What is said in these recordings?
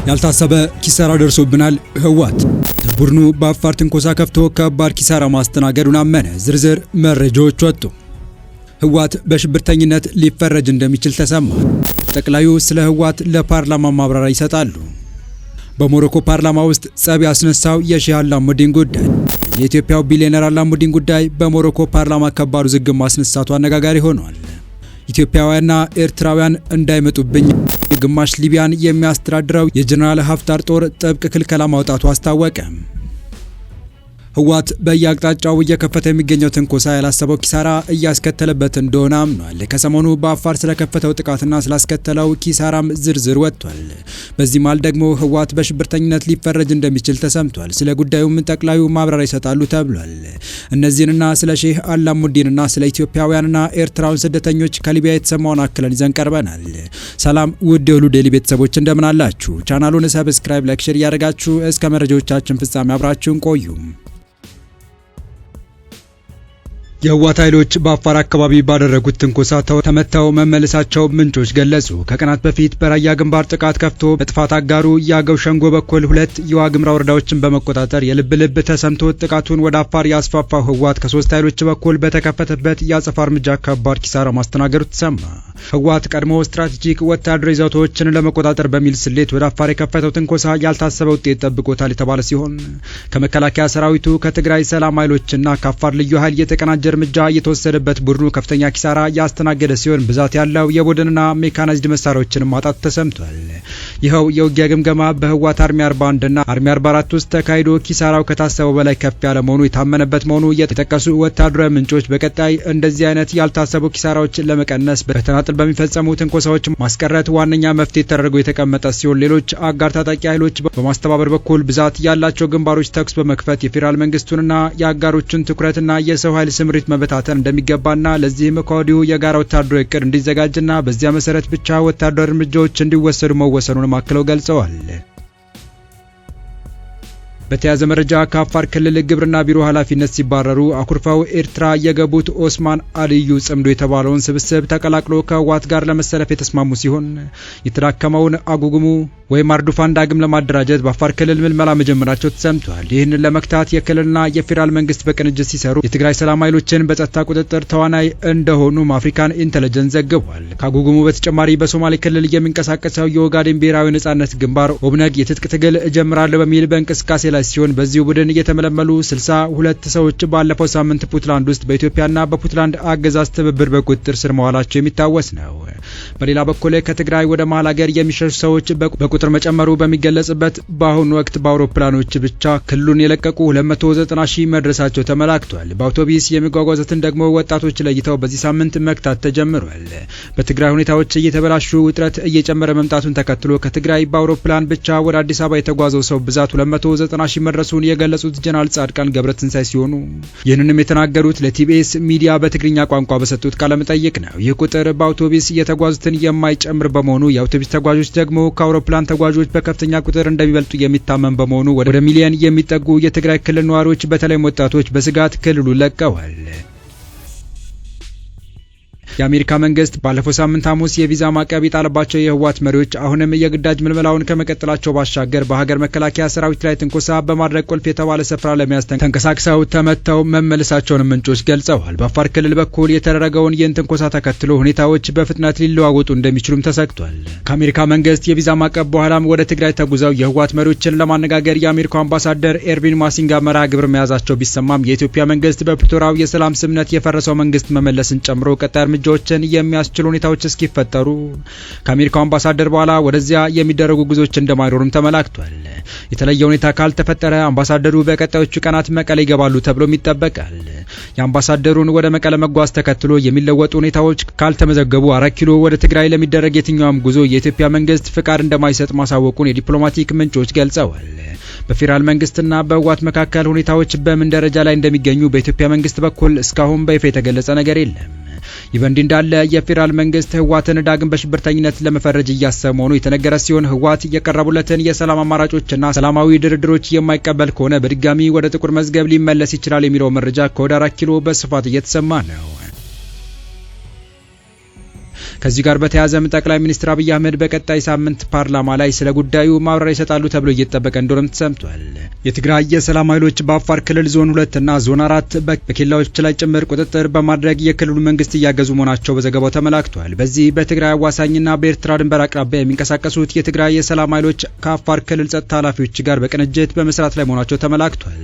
ያልታሰበ ኪሳራ ደርሶብናል። ህወሓት ቡድኑ በአፋር ትንኮሳ ከፍቶ ከባድ ኪሳራ ማስተናገዱን አመነ። ዝርዝር መረጃዎች ወጡ። ህወሓት በሽብርተኝነት ሊፈረጅ እንደሚችል ተሰማ። ጠቅላዩ ስለ ህወሓት ለፓርላማ ማብራሪያ ይሰጣሉ። በሞሮኮ ፓርላማ ውስጥ ጸብ ያስነሳው የሼህ አላሙዲን ጉዳይ። የኢትዮጵያው ቢሊዮነር አላሙዲን ጉዳይ በሞሮኮ ፓርላማ ከባድ ውዝግብ ማስነሳቱ አነጋጋሪ ሆኗል። ኢትዮጵያውያንና ኤርትራውያን እንዳይመጡብኝ ግማሽ ሊቢያን የሚያስተዳድረው የጀነራል ሀፍታር ጦር ጥብቅ ክልከላ ማውጣቱ አስታወቀ። ህወሓት በየአቅጣጫው እየከፈተ የሚገኘው ትንኮሳ ያላሰበው ኪሳራ እያስከተለበት እንደሆነ አምኗል። ከሰሞኑ በአፋር ስለከፈተው ጥቃትና ስላስከተለው ኪሳራም ዝርዝር ወጥቷል። በዚህ መሃል ደግሞ ህወሓት በሽብርተኝነት ሊፈረጅ እንደሚችል ተሰምቷል። ስለ ጉዳዩም ጠቅላዩ ማብራሪያ ይሰጣሉ ተብሏል። እነዚህንና ስለ ሼህ አላሙዲንና ስለ ኢትዮጵያውያንና ኤርትራውያን ስደተኞች ከሊቢያ የተሰማውን አክለን ይዘን ቀርበናል። ሰላም ውድ የሁሉ ዴይሊ ቤተሰቦች እንደምን አላችሁ? ቻናሉን ሰብስክራይብ፣ ላይክ፣ ሼር እያደረጋችሁ እስከ መረጃዎቻችን ፍጻሜ አብራችሁን ቆዩ። የህወሓት ኃይሎች በአፋር አካባቢ ባደረጉት ትንኮሳ ተመተው መመለሳቸው ምንጮች ገለጹ። ከቀናት በፊት በራያ ግንባር ጥቃት ከፍቶ በጥፋት አጋሩ የአገው ሸንጎ በኩል 2 የዋግምራ ወረዳዎችን በመቆጣጠር የልብ ልብ ተሰምቶ ጥቃቱን ወደ አፋር ያስፋፋው ህወሓት ከ3 ኃይሎች በኩል በተከፈተበት የአጸፋ እርምጃ ከባድ ኪሳራ ማስተናገዱ ተሰማ። ህወሓት ቀድሞ ስትራቴጂክ ወታደራዊ ይዞታዎችን ለመቆጣጠር በሚል ስሌት ወደ አፋር የከፈተው ትንኮሳ ያልታሰበ ውጤት ጠብቆታል የተባለ ሲሆን ከመከላከያ ሰራዊቱ ከትግራይ ሰላም ኃይሎችና ከአፋር ልዩ ኃይል የተቀናጀ እርምጃ የተወሰደበት ቡድኑ ከፍተኛ ኪሳራ ያስተናገደ ሲሆን ብዛት ያለው የቡድንና ሜካናይዝድ መሳሪያዎችን ማጣት ተሰምቷል። ይኸው የውጊያ ግምገማ በህወሓት አርሚ 41 እና አርሚ 44 ውስጥ ተካሂዶ ኪሳራው ከታሰበው በላይ ከፍ ያለ መሆኑ የታመነበት መሆኑ የተጠቀሱ ወታደራዊ ምንጮች በቀጣይ እንደዚህ አይነት ያልታሰቡ ኪሳራዎችን ለመቀነስ በተናጥል በሚፈጸሙ ትንኮሳዎች ማስቀረት ዋነኛ መፍትሄ ተደርጎ የተቀመጠ ሲሆን ሌሎች አጋር ታጣቂ ኃይሎች በማስተባበር በኩል ብዛት ያላቸው ግንባሮች ተኩስ በመክፈት የፌዴራል መንግስቱንና የአጋሮችን ትኩረትና የሰው ኃይል ስምሪት መበታተን እንደሚገባና ለዚህም ከወዲሁ የጋራ ወታደራዊ እቅድ እንዲዘጋጅና በዚያ መሰረት ብቻ ወታደራዊ እርምጃዎች እንዲወሰዱ መወሰኑን አክለው ገልጸዋል። በተያዘ መረጃ ከአፋር ክልል ግብርና ቢሮ ኃላፊነት ሲባረሩ አኩርፋው ኤርትራ የገቡት ኦስማን አልዩ ጽምዶ የተባለውን ስብስብ ተቀላቅሎ ከህወሓት ጋር ለመሰለፍ የተስማሙ ሲሆን የተዳከመውን አጉጉሙ ወይም አርዱፋን ዳግም ለማደራጀት በአፋር ክልል ምልመላ መጀመራቸው ተሰምቷል። ይህንን ለመክታት የክልልና የፌዴራል መንግስት በቅንጅት ሲሰሩ የትግራይ ሰላም ኃይሎችን በጸጥታ ቁጥጥር ተዋናይ እንደሆኑም አፍሪካን ኢንተለጀንስ ዘግቧል። ከአጉጉሙ በተጨማሪ በሶማሌ ክልል የሚንቀሳቀሰው የኦጋዴን ብሔራዊ ነጻነት ግንባር ኦብነግ የትጥቅ ትግል እጀምራለሁ በሚል በእንቅስቃሴ ላይ ሲሆን በዚሁ ቡድን እየተመለመሉ 62 ሰዎች ባለፈው ሳምንት ፑንትላንድ ውስጥ በኢትዮጵያና በፑንትላንድ አገዛዝ ትብብር በቁጥጥር ስር መዋላቸው የሚታወስ ነው። በሌላ በኩል ከትግራይ ወደ መሀል ሀገር የሚሸሹ ሰዎች በቁጥር መጨመሩ በሚገለጽበት በአሁኑ ወቅት በአውሮፕላኖች ብቻ ክልሉን የለቀቁ 290 ሺህ መድረሳቸው ተመላክቷል። በአውቶቡስ የሚጓጓዙትን ደግሞ ወጣቶች ለይተው በዚህ ሳምንት መክታት ተጀምሯል። በትግራይ ሁኔታዎች እየተበላሹ ውጥረት እየጨመረ መምጣቱን ተከትሎ ከትግራይ በአውሮፕላን ብቻ ወደ አዲስ አበባ የተጓዘው ሰው ብዛት 290 ሺህ መድረሱን የገለጹት ጀነራል ጻድቃን ገብረትንሳኤ ሲሆኑ ይህንንም የተናገሩት ለቲቢኤስ ሚዲያ በትግርኛ ቋንቋ በሰጡት ቃለ መጠይቅ ነው። ይህ ቁጥር በአውቶቡስ የተጓዙትን የማይጨምር በመሆኑ የአውቶቡስ ተጓዦች ደግሞ ከአውሮፕላን ተጓዦች በከፍተኛ ቁጥር እንደሚበልጡ የሚታመን በመሆኑ ወደ ሚሊዮን የሚጠጉ የትግራይ ክልል ነዋሪዎች በተለይም ወጣቶች በስጋት ክልሉን ለቀዋል። የአሜሪካ መንግስት ባለፈው ሳምንት ሐሙስ የቪዛ ማዕቀብ የጣለባቸው የህወሓት መሪዎች አሁንም የግዳጅ ምልመላውን ከመቀጠላቸው ባሻገር በሀገር መከላከያ ሰራዊት ላይ ትንኮሳ በማድረግ ቁልፍ የተባለ ስፍራ ለመያዝ ተንቀሳቅሰው ተመተው መመለሳቸውን ምንጮች ገልጸዋል። በአፋር ክልል በኩል የተደረገውን ይህን ትንኮሳ ተከትሎ ሁኔታዎች በፍጥነት ሊለዋወጡ እንደሚችሉም ተሰግቷል። ከአሜሪካ መንግስት የቪዛ ማዕቀብ በኋላም ወደ ትግራይ ተጉዘው የህወሓት መሪዎችን ለማነጋገር የአሜሪካው አምባሳደር ኤርቪን ማሲንጋ መርሃ ግብር መያዛቸው ቢሰማም የኢትዮጵያ መንግስት በፕሪቶሪያው የሰላም ስምምነት የፈረሰው መንግስት መመለስን ጨምሮ ቀጣይ እርምጃዎችን የሚያስችሉ ሁኔታዎች እስኪፈጠሩ ከአሜሪካው አምባሳደር በኋላ ወደዚያ የሚደረጉ ጉዞዎች እንደማይኖሩም ተመላክቷል። የተለየ ሁኔታ ካልተፈጠረ አምባሳደሩ በቀጣዮቹ ቀናት መቀሌ ይገባሉ ተብሎም ይጠበቃል። የአምባሳደሩን ወደ መቀሌ መጓዝ ተከትሎ የሚለወጡ ሁኔታዎች ካልተመዘገቡ 4 ኪሎ ወደ ትግራይ ለሚደረግ የትኛውም ጉዞ የኢትዮጵያ መንግስት ፍቃድ እንደማይሰጥ ማሳወቁን የዲፕሎማቲክ ምንጮች ገልጸዋል። በፌዴራል መንግስትና በህወሓት መካከል ሁኔታዎች በምን ደረጃ ላይ እንደሚገኙ በኢትዮጵያ መንግስት በኩል እስካሁን በይፋ የተገለጸ ነገር የለም። ይህ በእንዲህ እንዳለ የፌዴራል መንግስት ህወሓትን ዳግም በሽብርተኝነት ለመፈረጅ እያሰበ መሆኑ የተነገረ ሲሆን ህወሓት የቀረቡለትን የሰላም አማራጮችና ሰላማዊ ድርድሮች የማይቀበል ከሆነ በድጋሚ ወደ ጥቁር መዝገብ ሊመለስ ይችላል የሚለው መረጃ ከወደ 4 ኪሎ በስፋት እየተሰማ ነው። ከዚህ ጋር በተያያዘም ጠቅላይ ሚኒስትር አብይ አህመድ በቀጣይ ሳምንት ፓርላማ ላይ ስለ ጉዳዩ ማብራሪያ ይሰጣሉ ተብሎ እየተጠበቀ እንደሆነም ተሰምቷል። የትግራይ የሰላም ኃይሎች በአፋር ክልል ዞን 2 እና ዞን 4 በኬላዎች ላይ ጭምር ቁጥጥር በማድረግ የክልሉ መንግስት እያገዙ መሆናቸው በዘገባው ተመላክቷል። በዚህ በትግራይ አዋሳኝና በኤርትራ ድንበር አቅራቢያ የሚንቀሳቀሱት የትግራይ የሰላም ኃይሎች ከአፋር ክልል ጸጥታ ኃላፊዎች ጋር በቅንጅት በመስራት ላይ መሆናቸው ተመላክቷል።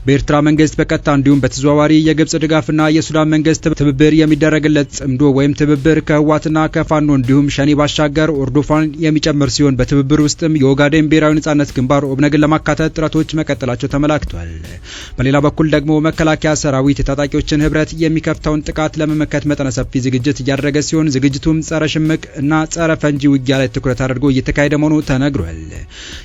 በኤርትራ መንግስት በቀጥታ እንዲሁም በተዘዋዋሪ የግብጽ ድጋፍና የሱዳን መንግስት ትብብር የሚደረግለት ጽምዶ ወይም ትብብር ከህወሓትና ከፋኖ እንዲሁም ሸኔ ባሻገር ኦርዶፋን የሚጨምር ሲሆን በትብብር ውስጥም የኦጋዴን ብሔራዊ ነጻነት ግንባር ኦብነግን ለማካተት ጥረቶች መቀጠላቸው ተመላክቷል። በሌላ በኩል ደግሞ መከላከያ ሰራዊት የታጣቂዎችን ህብረት የሚከፍተውን ጥቃት ለመመከት መጠነ ሰፊ ዝግጅት እያደረገ ሲሆን ዝግጅቱም ጸረ ሽምቅ እና ጸረ ፈንጂ ውጊያ ላይ ትኩረት አድርጎ እየተካሄደ መሆኑ ተነግሯል።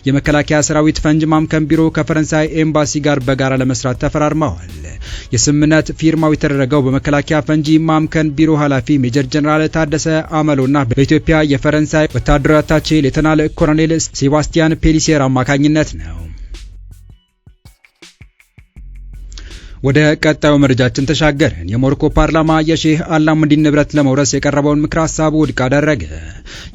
የመከላከያ ሰራዊት ፈንጅ ማምከን ቢሮ ከፈረንሳይ ኤምባሲ ጋር በጋራ ለመስራት ተፈራርመዋል። የስምምነት ፊርማው የተደረገው በመከላከያ ፈንጂ ማምከን ቢሮ ኃላፊ ሜጀር ጀነራል ታደሰ አመሎና በኢትዮጵያ የፈረንሳይ ወታደራዊ አታቼ ሌተናል ኮሎኔል ሴባስቲያን ፔሊሴር አማካኝነት ነው። ወደ ቀጣዩ መረጃችን ተሻገርን። የሞሮኮ ፓርላማ የሼህ አላሙዲን ንብረት ለመውረስ የቀረበውን ምክረ ሀሳብ ውድቅ አደረገ።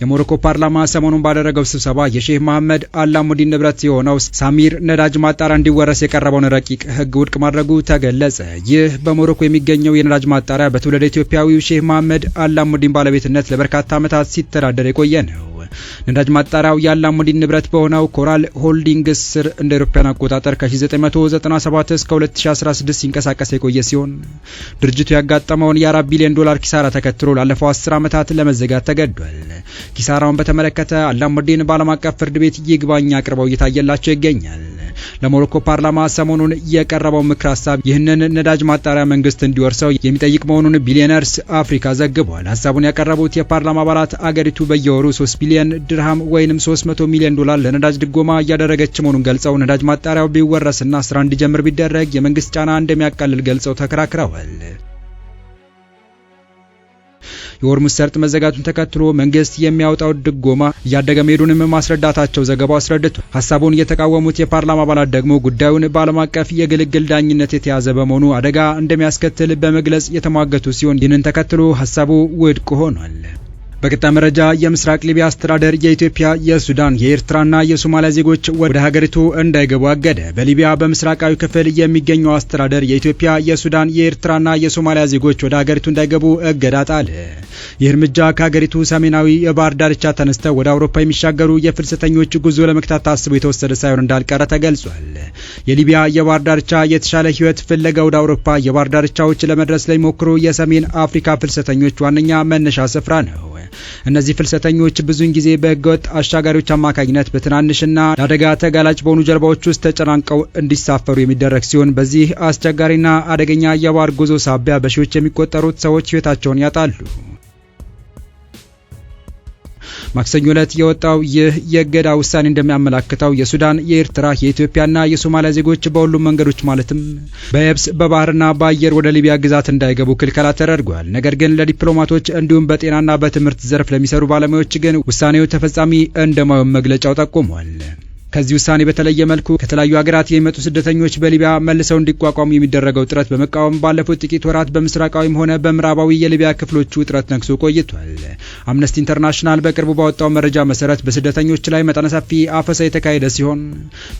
የሞሮኮ ፓርላማ ሰሞኑን ባደረገው ስብሰባ የሼህ መሐመድ አላሙዲን ንብረት የሆነው ሳሚር ነዳጅ ማጣሪያ እንዲወረስ የቀረበውን ረቂቅ ሕግ ውድቅ ማድረጉ ተገለጸ። ይህ በሞሮኮ የሚገኘው የነዳጅ ማጣሪያ በትውልደ ኢትዮጵያዊው ሼህ መሐመድ አላሙዲን ባለቤትነት ለበርካታ ዓመታት ሲተዳደር የቆየ ነው። ነዳጅ ማጣሪያው የአላሙዲን ንብረት በሆነው ኮራል ሆልዲንግስ ስር እንደ አውሮፓውያን አቆጣጠር ከ1997 እስከ 2016 ሲንቀሳቀስ የቆየ ሲሆን ድርጅቱ ያጋጠመውን የ4 ቢሊዮን ዶላር ኪሳራ ተከትሎ ላለፈው 10 ዓመታት ለመዘጋት ተገዷል። ኪሳራውን በተመለከተ አላሙዲን በዓለም አቀፍ ፍርድ ቤት ይግባኝ አቅርበው እየታየላቸው ይገኛል። ለሞሮኮ ፓርላማ ሰሞኑን የቀረበው ምክር ሀሳብ ይህንን ነዳጅ ማጣሪያ መንግስት እንዲወርሰው የሚጠይቅ መሆኑን ቢሊዮነርስ አፍሪካ ዘግቧል። ሀሳቡን ያቀረቡት የፓርላማ አባላት አገሪቱ በየወሩ 3 ቢሊዮን ድርሃም ወይንም 300 ሚሊዮን ዶላር ለነዳጅ ድጎማ እያደረገች መሆኑን ገልጸው ነዳጅ ማጣሪያው ቢወረስና ስራ እንዲጀምር ቢደረግ የመንግስት ጫና እንደሚያቃልል ገልጸው ተከራክረዋል። የሆርሙዝ ሰርጥ መዘጋቱን ተከትሎ መንግስት የሚያወጣው ድጎማ እያደገ መሄዱንም ማስረዳታቸው ዘገባው አስረድቷል። ሀሳቡን የተቃወሙት የፓርላማ አባላት ደግሞ ጉዳዩን በዓለም አቀፍ የግልግል ዳኝነት የተያዘ በመሆኑ አደጋ እንደሚያስከትል በመግለጽ የተሟገቱ ሲሆን ይህንን ተከትሎ ሀሳቡ ውድቅ ሆኗል። በቀጣይ መረጃ የምስራቅ ሊቢያ አስተዳደር የኢትዮጵያ፣ የሱዳን፣ የኤርትራና የሶማሊያ ዜጎች ወደ ሀገሪቱ እንዳይገቡ አገደ። በሊቢያ በምስራቃዊ ክፍል የሚገኘው አስተዳደር የኢትዮጵያ፣ የሱዳን፣ የኤርትራና የሶማሊያ ዜጎች ወደ ሀገሪቱ እንዳይገቡ እገዳ ጣለ። ይህ እርምጃ ከሀገሪቱ ሰሜናዊ የባህር ዳርቻ ተነስተው ወደ አውሮፓ የሚሻገሩ የፍልሰተኞች ጉዞ ለመክታት ታስቦ የተወሰደ ሳይሆን እንዳልቀረ ተገልጿል። የሊቢያ የባህር ዳርቻ የተሻለ ሕይወት ፍለጋ ወደ አውሮፓ የባህር ዳርቻዎች ለመድረስ ላይ ሞክሩ የሰሜን አፍሪካ ፍልሰተኞች ዋነኛ መነሻ ስፍራ ነው። እነዚህ ፍልሰተኞች ብዙውን ጊዜ በህገወጥ አሻጋሪዎች አማካኝነት በትናንሽና ለአደጋ ተጋላጭ በሆኑ ጀልባዎች ውስጥ ተጨናንቀው እንዲሳፈሩ የሚደረግ ሲሆን በዚህ አስቸጋሪና አደገኛ የባህር ጉዞ ሳቢያ በሺዎች የሚቆጠሩት ሰዎች ህይወታቸውን ያጣሉ። ማክሰኞ ዕለት የወጣው ይህ የእገዳ ውሳኔ እንደሚያመላክተው የሱዳን፣ የኤርትራ፣ የኢትዮጵያና የሶማሊያ ዜጎች በሁሉም መንገዶች ማለትም በየብስ በባህርና በአየር ወደ ሊቢያ ግዛት እንዳይገቡ ክልከላ ተደርጓል። ነገር ግን ለዲፕሎማቶች እንዲሁም በጤናና በትምህርት ዘርፍ ለሚሰሩ ባለሙያዎች ግን ውሳኔው ተፈጻሚ እንደማይሆን መግለጫው ጠቁሟል። ከዚህ ውሳኔ በተለየ መልኩ ከተለያዩ ሀገራት የሚመጡ ስደተኞች በሊቢያ መልሰው እንዲቋቋሙ የሚደረገው ጥረት በመቃወም ባለፉት ጥቂት ወራት በምስራቃዊም ሆነ በምዕራባዊ የሊቢያ ክፍሎች ውጥረት ነግሶ ቆይቷል። አምነስቲ ኢንተርናሽናል በቅርቡ ባወጣው መረጃ መሰረት በስደተኞች ላይ መጠነ ሰፊ አፈሳ የተካሄደ ሲሆን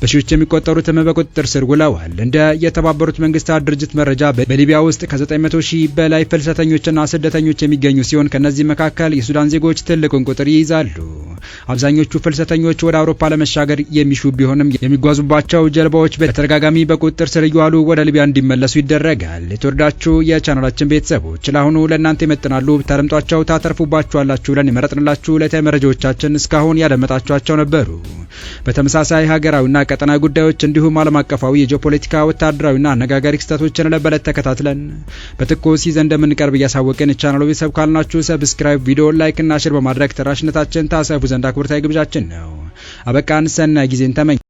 በሺዎች የሚቆጠሩትም በቁጥጥር ስር ውለዋል። እንደ የተባበሩት መንግስታት ድርጅት መረጃ በሊቢያ ውስጥ ከ900 ሺህ በላይ ፍልሰተኞችና ስደተኞች የሚገኙ ሲሆን ከነዚህ መካከል የሱዳን ዜጎች ትልቁን ቁጥር ይይዛሉ። አብዛኞቹ ፍልሰተኞች ወደ አውሮፓ ለመሻገር የሚሹ ቢሆንም የሚጓዙባቸው ጀልባዎች በተደጋጋሚ በቁጥጥር ስር እየዋሉ ወደ ሊቢያ እንዲመለሱ ይደረጋል። የተወደዳችሁ የቻናላችን ቤተሰቦች ለአሁኑ ለእናንተ ይመጥናሉ ብታደምጧቸው ታተርፉባችኋላችሁ ብለን የመረጥንላችሁ ዕለታዊ መረጃዎቻችን እስካሁን ያደመጣችኋቸው ነበሩ። በተመሳሳይ ሀገራዊና ቀጠናዊ ጉዳዮች እንዲሁም ዓለም አቀፋዊ የጂኦፖለቲካ ወታደራዊና አነጋጋሪ ክስተቶችን ለበለት ተከታትለን በትኩስ ይዘን እንደምንቀርብ እያሳወቅን ቻናሉ ቤተሰብ ካልናችሁ ሰብስክራይብ፣ ቪዲዮ ላይክ እና ሼር በማድረግ ተራሽነታችን ታሰፉ ዘንድ አክብሮታዊ ግብዣችን ነው። አበቃን። ሰናይ ጊዜን ተመኘን።